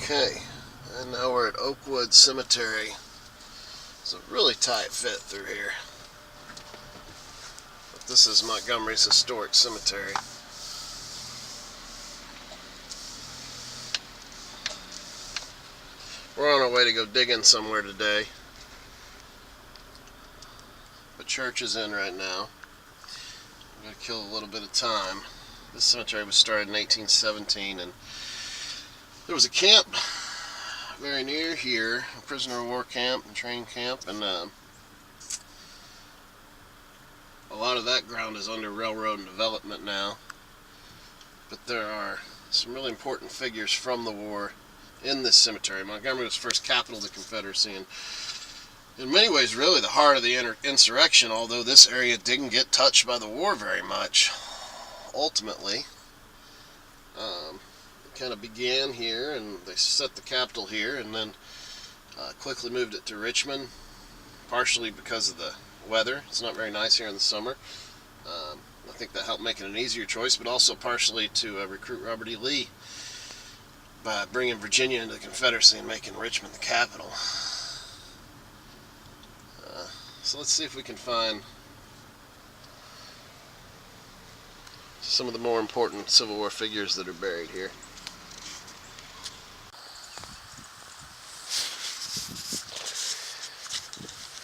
Okay, and now we're at Oakwood Cemetery. It's a really tight fit through here. But this is Montgomery's historic cemetery. We're on our way to go digging somewhere today. But church is in right now. I'm going to kill a little bit of time. This cemetery was started in 1817, and there was a camp very near here, a prisoner of war camp and training camp, and a lot of that ground is under railroad and development now. But there are some really important figures from the war in this cemetery. Montgomery was the first capital of the Confederacy, and in many ways really the heart of the insurrection, although this area didn't get touched by the war very much. Ultimately, it kind of began here, and they set the capital here, and then quickly moved it to Richmond, partially because of the weather. It's not very nice here in the summer. I think that helped make it an easier choice, but also partially to recruit Robert E. Lee by bringing Virginia into the Confederacy and making Richmond the capital. So let's see if we can find some of the more important Civil War figures that are buried here.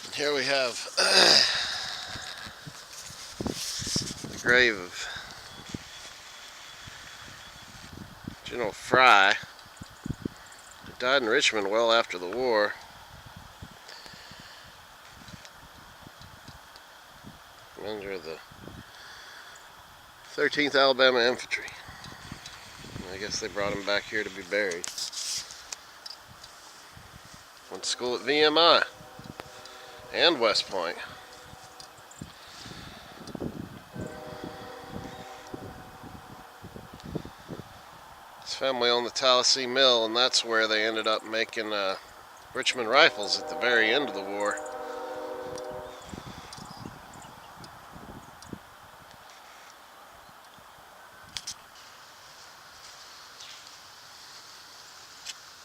And here we have the grave of General Fry, who died in Richmond well after the war. Commander of the 13th Alabama Infantry. I guess they brought him back here to be buried. Went to school at VMI and West Point. His family owned the Tallahassee Mill, and that's where they ended up making Richmond rifles at the very end of the war.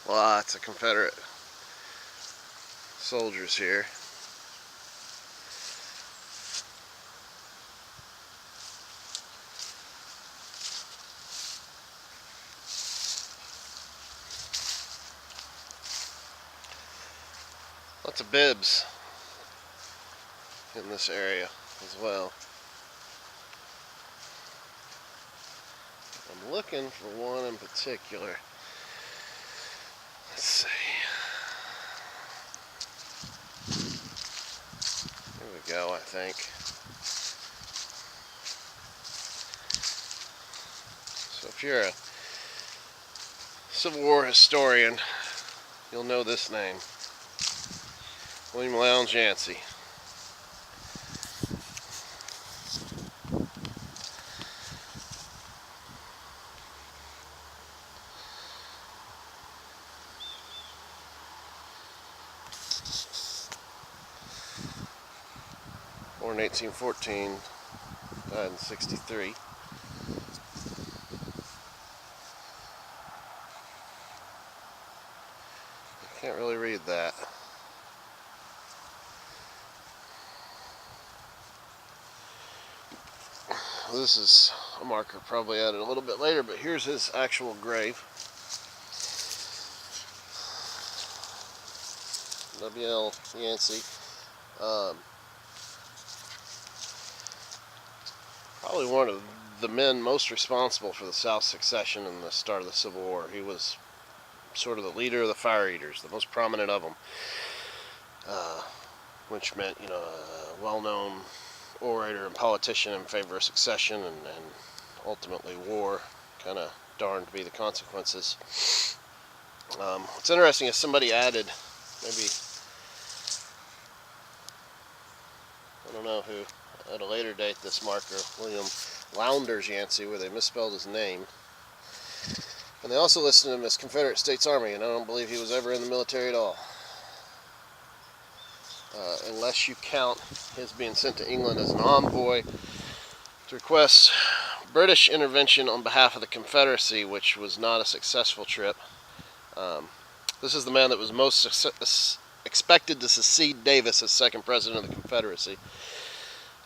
Lots of Confederate soldiers here. Lots of bibs in this area as well. I'm looking for one in particular. Let's see. There we go, I think. So if you're a Civil War historian, you'll know this name. William Lowndes Yancey. Born in 1814, died in 63. I can't really read that. This is a marker probably added a little bit later, but here's his actual grave. W.L. Yancey. Probably one of the men most responsible for the South secession and the start of the Civil War. He was sort of the leader of the Fire Eaters, the most prominent of them, which meant, you know, a well-known orator and politician in favor of secession and ultimately war. Kind of darned to be the consequences. What's interesting is somebody added, maybe, I don't know who, at a later date, this marker, William Lowndes Yancey, where they misspelled his name. And they also listed him as Confederate States Army, and I don't believe he was ever in the military at all. Unless you count his being sent to England as an envoy to request British intervention on behalf of the Confederacy, which was not a successful trip. This is the man that was most expected to succeed Davis as second president of the Confederacy.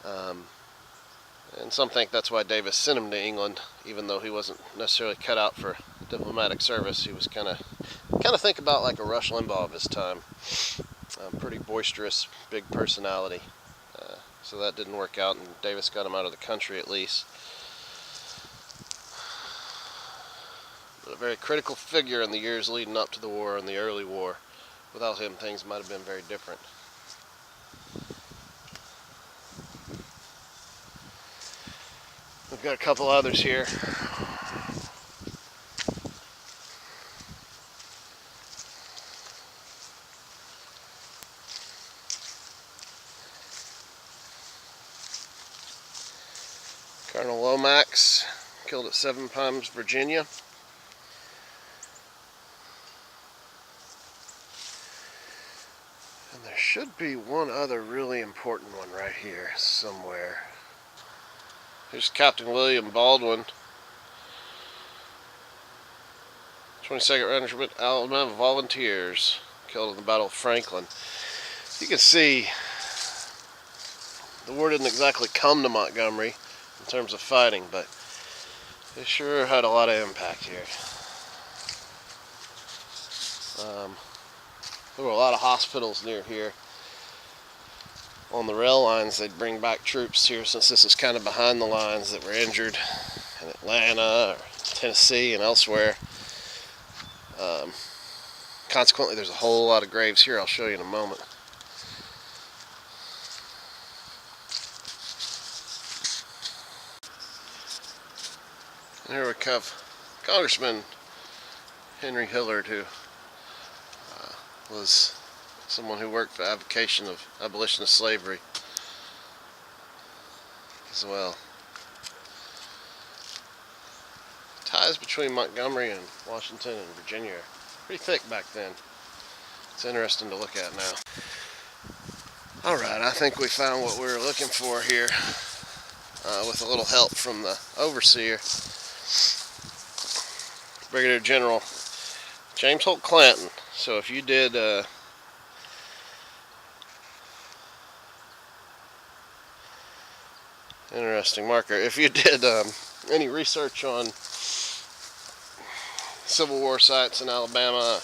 And some think that's why Davis sent him to England, even though he wasn't necessarily cut out for diplomatic service. He was kind of think about like a Rush Limbaugh of his time. Pretty boisterous, big personality. So that didn't work out, and Davis got him out of the country at least. But a very critical figure in the years leading up to the war and the early war. Without him, things might have been very different. We've got a couple others here. Colonel Lomax, killed at Seven Pines, Virginia. And there should be one other really important one right here somewhere. Here's Captain William Baldwin, 22nd Regiment Alabama Volunteers, killed in the Battle of Franklin. You can see the war didn't exactly come to Montgomery in terms of fighting, but it sure had a lot of impact here. There were a lot of hospitals near here. On the rail lines, they'd bring back troops here, since this is kind of behind the lines, that were injured in Atlanta or Tennessee and elsewhere. Consequently, there's a whole lot of graves here I'll show you in a moment. And here we have Congressman Henry Hillard, who was someone who worked for advocacy of abolition of slavery as well. Ties between Montgomery and Washington and Virginia are pretty thick back then. It's interesting to look at now. Alright, I think we found what we were looking for here, with a little help from the overseer, Brigadier General James Holt Clanton. So if you did interesting marker, if you did any research on Civil War sites in Alabama,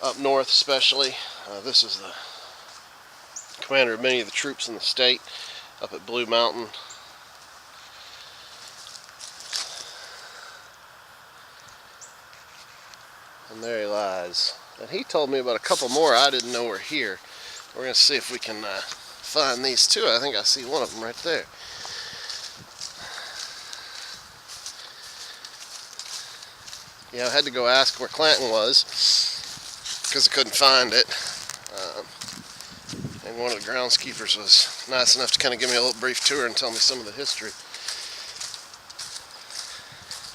up north especially, this is the commander of many of the troops in the state up at Blue Mountain. And there he lies. And he told me about a couple more I didn't know were here. We're going to see if we can find these two. I think I see one of them right there. Yeah, I had to go ask where Clanton was because I couldn't find it. And one of the groundskeepers was nice enough to kind of give me a little brief tour and tell me some of the history.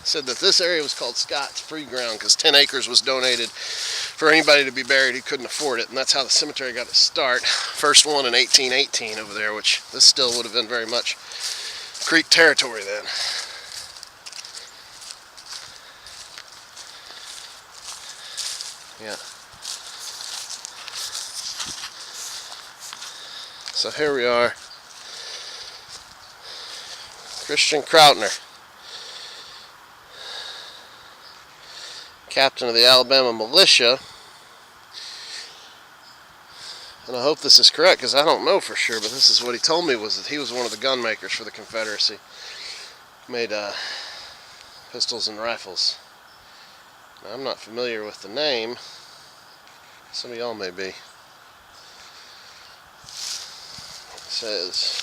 Said that this area was called Scott's Free Ground because 10 acres was donated for anybody to be buried who couldn't afford it, and that's how the cemetery got its start. First one in 1818 over there, which this still would have been very much Creek territory then. Yeah. So here we are. Christian Krautner, captain of the Alabama militia, and I hope this is correct because I don't know for sure, but this is what he told me, was that he was one of the gun makers for the Confederacy. Made pistols and rifles. Now, I'm not familiar with the name. Some of y'all may be. It says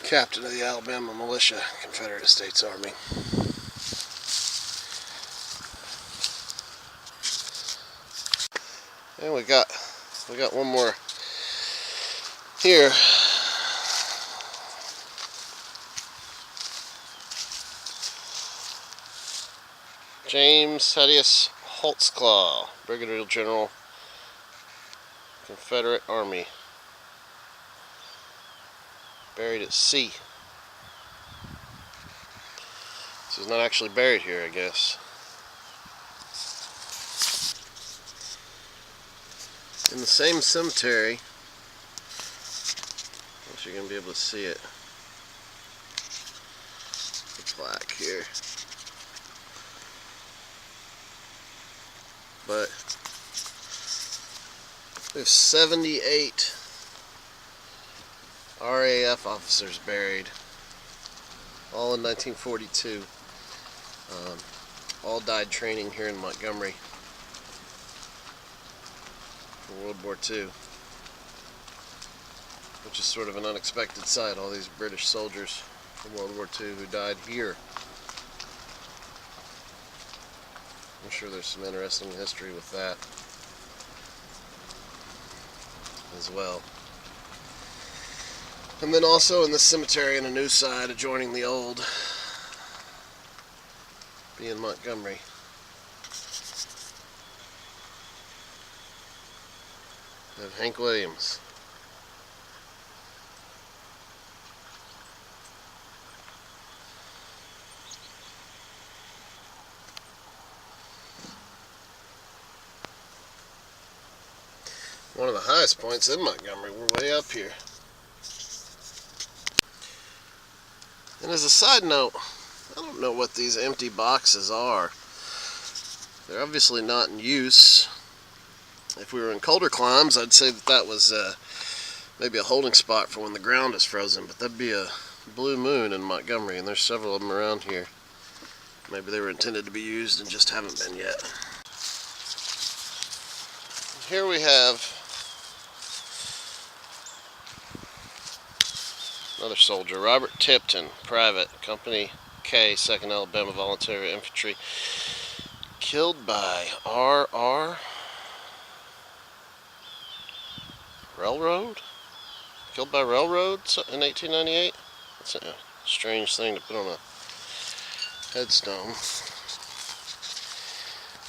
captain of the Alabama militia, Confederate States Army. And we got one more here. James Thaddeus Holtzclaw, Brigadier General, Confederate Army. Buried at sea. So he's not actually buried here, I guess. In the same cemetery, if you're going to be able to see it, the plaque here. But there's 78 RAF officers buried, all in 1942. All died training here in Montgomery for World War II, which is sort of an unexpected sight. All these British soldiers from World War II who died here. I'm sure there's some interesting history with that as well. And then also in this cemetery on the new side adjoining the old, being Montgomery, and Hank Williams. One of the highest points in Montgomery. We're way up here. And as a side note, I don't know what these empty boxes are. They're obviously not in use. If we were in colder climes, I'd say that that was maybe a holding spot for when the ground is frozen, but that'd be a blue moon in Montgomery, and there's several of them around here. Maybe they were intended to be used and just haven't been yet. Here we have another soldier, Robert Tipton, private, Company K, 2nd Alabama Volunteer Infantry, killed by R.R. Railroad? Killed by railroad in 1898? That's a strange thing to put on a headstone.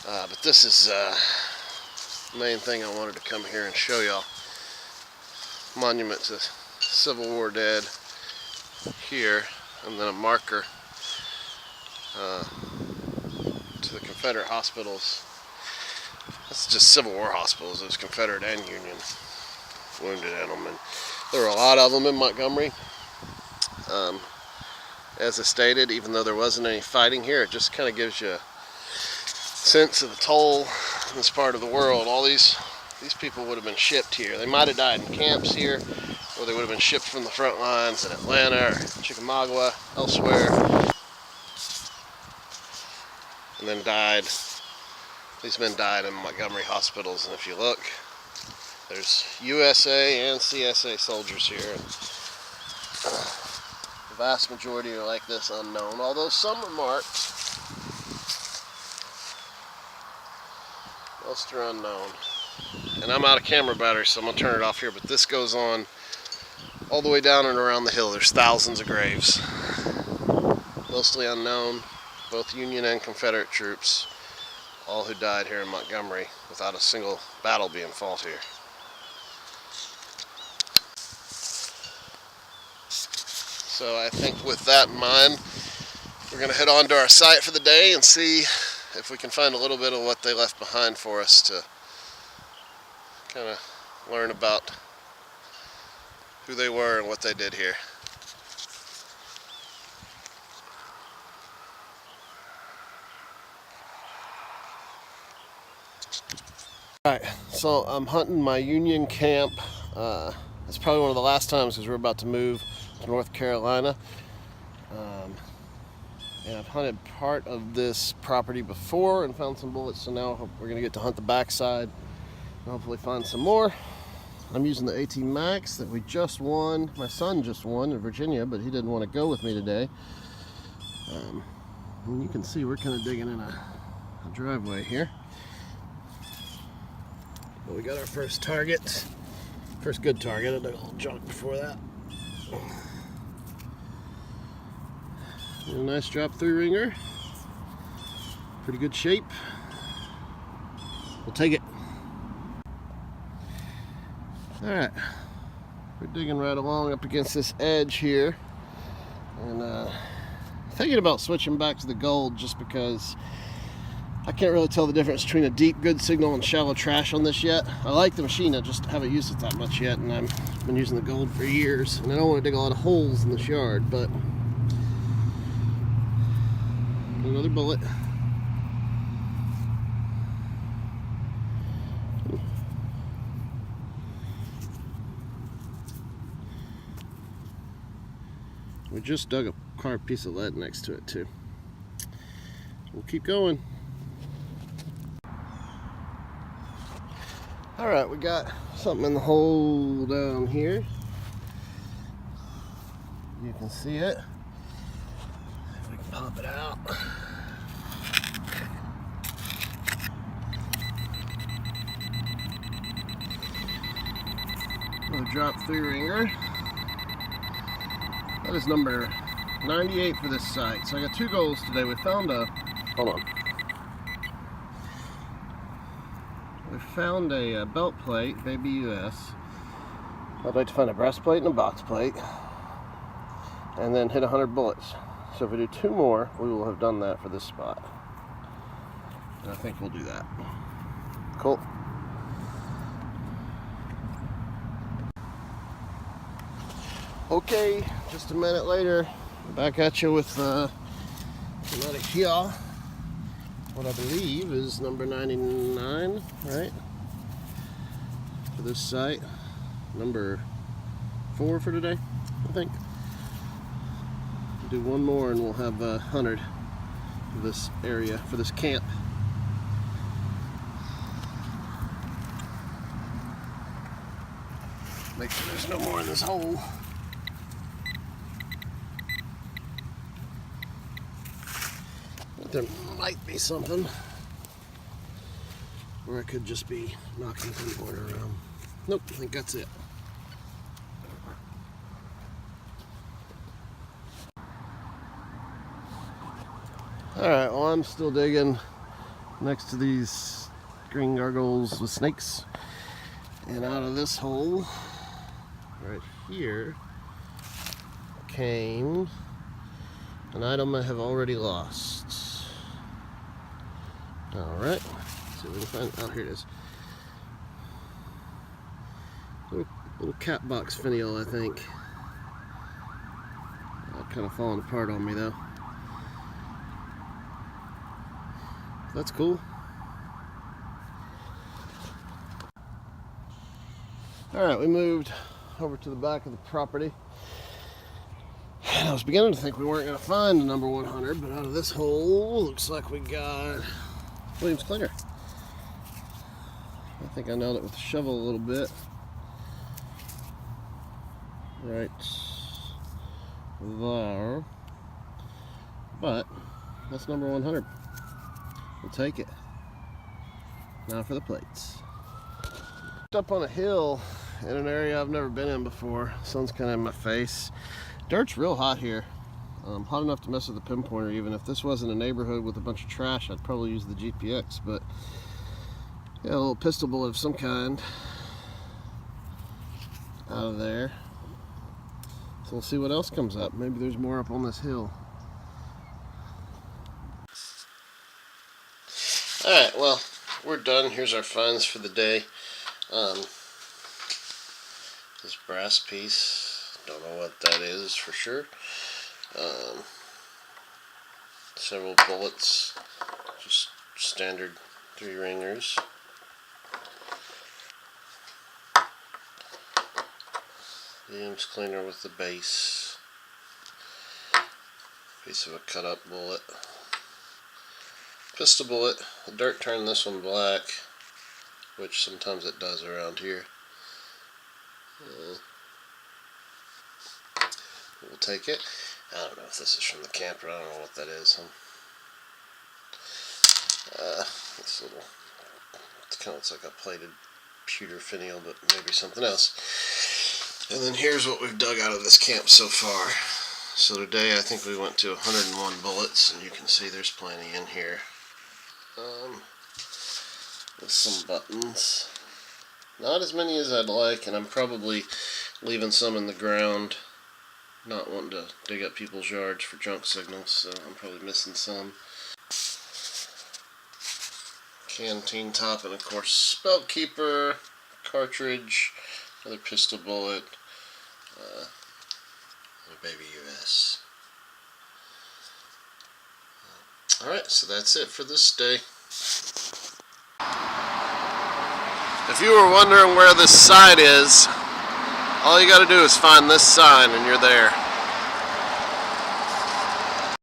But this is the main thing I wanted to come here and show y'all. Monument to Civil War dead here, and then a marker to the Confederate hospitals. That's just Civil War hospitals. There's Confederate and Union wounded gentlemen. There were a lot of them in Montgomery. As I stated, even though there wasn't any fighting here, it just kind of gives you a sense of the toll in this part of the world. All these people would have been shipped here. They might have died in camps here, or they would have been shipped from the front lines in Atlanta or Chickamauga, elsewhere, and then died. These men died in Montgomery hospitals, and if you look, there's USA and CSA soldiers here. And the vast majority are like this, unknown, although some are marked. Most are unknown. And I'm out of camera battery, so I'm going to turn it off here, but this goes on all the way down and around the hill. There's thousands of graves. Mostly unknown, both Union and Confederate troops, all who died here in Montgomery without a single battle being fought here. So I think with that in mind, we're going to head on to our site for the day and see if we can find a little bit of what they left behind for us to kind of learn about who they were and what they did here. Alright, so I'm hunting my Union camp. It's probably one of the last times because we're about to move to North Carolina. And I've hunted part of this property before and found some bullets, so now we're going to get to hunt the backside and hopefully find some more. I'm using the AT Max that we just won. My son just won in Virginia, but he didn't want to go with me today. And you can see we're kind of digging in a driveway here. But we got our first target. First good target. I did a little junk before that. A nice drop through ringer. Pretty good shape. We'll take it. Alright. We're digging right along up against this edge here. And thinking about switching back to the gold just because I can't really tell the difference between a deep good signal and shallow trash on this yet. I like the machine, I just haven't used it that much yet, and I've been using the gold for years, and I don't want to dig a lot of holes in this yard, but another bullet. We just dug a carved piece of lead next to it too. We'll keep going. Alright, we got something in the hole down here. You can see it. If we can pop it out. Another drop 3 ringer. That is number 98 for this site. So I got 2 goals today. We found a, hold on. We found a belt plate, Baby US. I'd like to find a breastplate and a box plate. And then hit 100 bullets. So if we do 2 more, we will have done that for this spot. And I think we'll do that. Cool. Okay, just a minute later, back at you with another here. What I believe is number 99, right? For this site. Number 4 for today, I think. Do 1 more and we'll have 100 for this area, for this camp. Make sure there's no more in this hole. There might be something, or I could just be knocking some water around. Nope, I think that's it. Alright, well, I'm still digging next to these green gargoyles with snakes, and out of this hole right here came an item I have already lost. Alright, see if we can find, oh, here it is. Little cat box finial, I think. Kind of falling apart on me though. That's cool. Alright, we moved over to the back of the property. And I was beginning to think we weren't going to find the number 100, but out of this hole, looks like we got Williams Cleaner. I think I nailed it with the shovel a little bit. Right there. But that's number 100. We'll take it. Now for the plates. Up on a hill in an area I've never been in before. Sun's kind of in my face. Dirt's real hot here. Hot enough to mess with the pinpointer. Even if this wasn't a neighborhood with a bunch of trash, I'd probably use the GPX, but yeah, a little pistol bullet of some kind out of there. So we'll see what else comes up. Maybe there's more up on this hill. Alright, well, we're done. Here's our finds for the day. This brass piece, don't know what that is for sure. Several bullets, just standard 3 ringers. Williams Cleaner with the base. Piece of a cut up bullet. Pistol bullet. The dirt turned this one black, which sometimes it does around here. We'll take it. I don't know if this is from the camper. I don't know what that is. This little, it kind of looks like a plated pewter finial, but maybe something else. And then here's what we've dug out of this camp so far. So today I think we went to 101 bullets, and you can see there's plenty in here. With some buttons. Not as many as I'd like, and I'm probably leaving some in the ground. Not wanting to dig up people's yards for junk signals, so I'm probably missing some. canteen top, and of course belt keeper, cartridge, another pistol bullet, a baby US. Alright, so that's it for this day. If you were wondering where this site is, all you gotta do is find this sign and you're there.